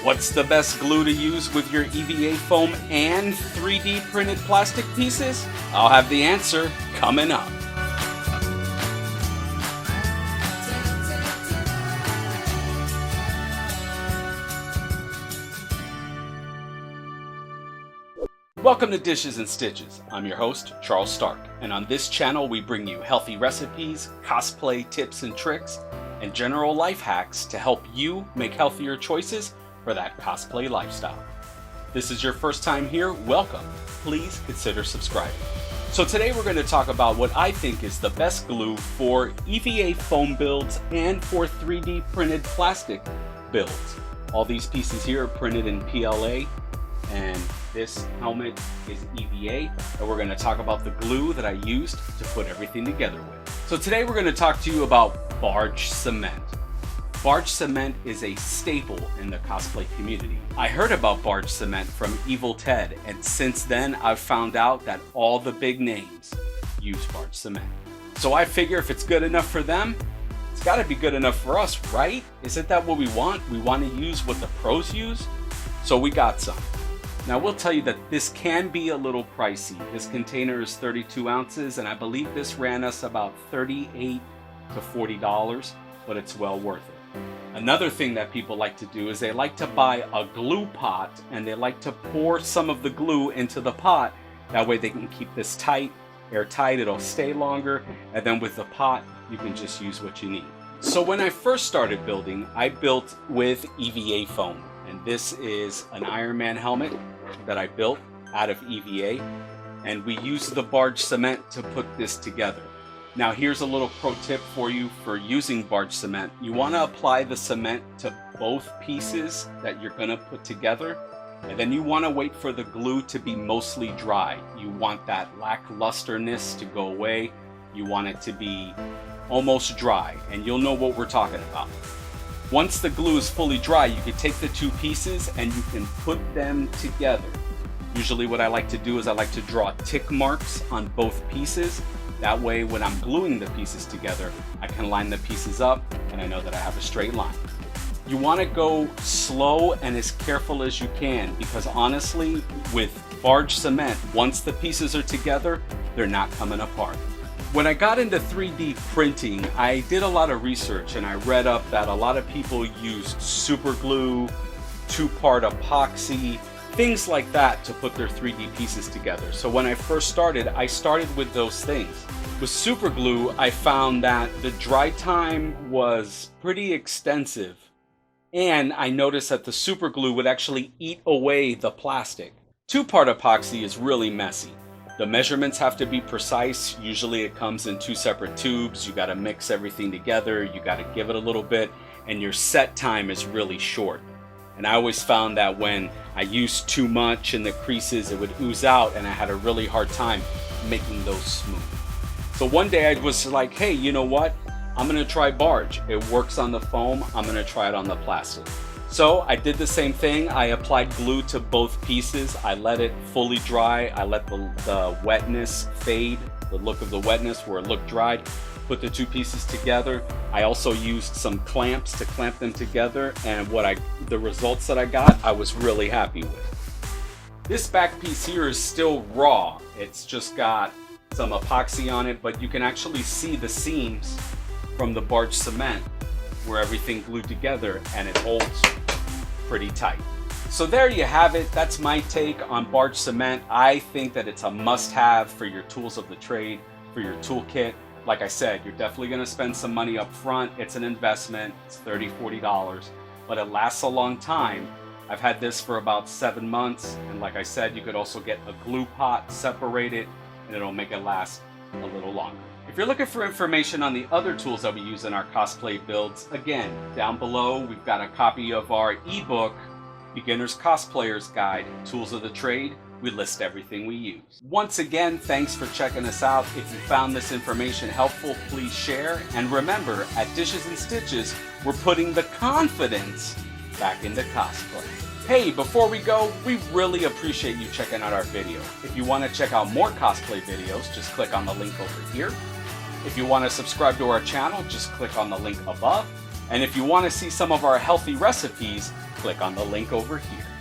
What's the best glue to use with your EVA foam and 3D printed plastic pieces? I'll have the answer coming up. Welcome to Dishes and Stitches. I'm your host, Charles Stark, and on this channel we bring you healthy recipes, cosplay tips and tricks, and general life hacks to help you make healthier choices for that cosplay lifestyle. If this is your first time here, welcome. Please consider subscribing. So today we're going to talk about what I think is the best glue for EVA foam builds and for 3D printed plastic builds. All these pieces here are printed in PLA, and this helmet is EVA, and we're going to talk about the glue that I used to put everything together with. So today we're going to talk to you about Barge Cement. Barge Cement is a staple in the cosplay community. I heard about Barge Cement from Evil Ted, and since then I've found out that all the big names use Barge Cement. So I figure if it's good enough for them, it's got to be good enough for us, right? Isn't that what we want? We want to use what the pros use? So we got some. Now, I will tell you that this can be a little pricey. This container is 32 ounces, and I believe this ran us about $38 to $40, but it's well worth it. Another thing that people like to do is they like to buy a glue pot, and they like to pour some of the glue into the pot. That way they can keep this tight, airtight, it'll stay longer, and then with the pot, you can just use what you need. So when I first started building, I built with EVA foam. And this is an Iron Man helmet that I built out of EVA, and we used the Barge Cement to put this together. Now here's a little pro tip for you for using Barge Cement. You want to apply the cement to both pieces that you're going to put together, and then you want to wait for the glue to be mostly dry. You want that lacklusterness to go away. You want it to be almost dry, and you'll know what we're talking about. Once the glue is fully dry, you can take the two pieces and you can put them together. Usually what I like to do is I like to draw tick marks on both pieces. That way when I'm gluing the pieces together, I can line the pieces up and I know that I have a straight line. You want to go slow and as careful as you can, because honestly, with Barge Cement, once the pieces are together, they're not coming apart. When I got into 3D printing, I did a lot of research and I read up that a lot of people used super glue, two-part epoxy, things like that to put their 3D pieces together. So when I first started, I started with those things. With super glue, I found that the dry time was pretty extensive, and I noticed that the super glue would actually eat away the plastic. Two-part epoxy is really messy. The measurements have to be precise. Usually it comes in two separate tubes. You got to mix everything together. You got to give it a little bit, and your set time is really short. And I always found that when I used too much in the creases, it would ooze out, and I had a really hard time making those smooth. So one day I was like, hey, you know what? I'm going to try Barge. It works on the foam. I'm going to try it on the plastic. So I did the same thing. I applied glue to both pieces. I let it fully dry. I let the wetness fade, the look of the wetness where it looked dried. Put the two pieces together. I also used some clamps to clamp them together, and the results that I got, I was really happy with. This back piece here is still raw. It's just got some epoxy on it, but you can actually see the seams from the Barge Cement where everything glued together, and it holds pretty tight. So there you have it. That's my take on Barge Cement. I think that it's a must-have for your tools of the trade, for your toolkit. Like I said, you're definitely going to spend some money up front. It's an investment. It's $30, $40, but it lasts a long time. I've had this for about 7 months, and like I said, you could also get a glue pot, separate it, and it'll make it last a little longer. If you're looking for information on the other tools that we use in our cosplay builds, again, down below we've got a copy of our ebook, Beginner's Cosplayer's Guide, Tools of the Trade. We list everything we use. Once again, thanks for checking us out. If you found this information helpful, please share. And remember, at Dishes and Stitches, we're putting the confidence back into cosplay. Hey, before we go, we really appreciate you checking out our video. If you want to check out more cosplay videos, just click on the link over here. If you want to subscribe to our channel, just click on the link above. And if you want to see some of our healthy recipes, click on the link over here.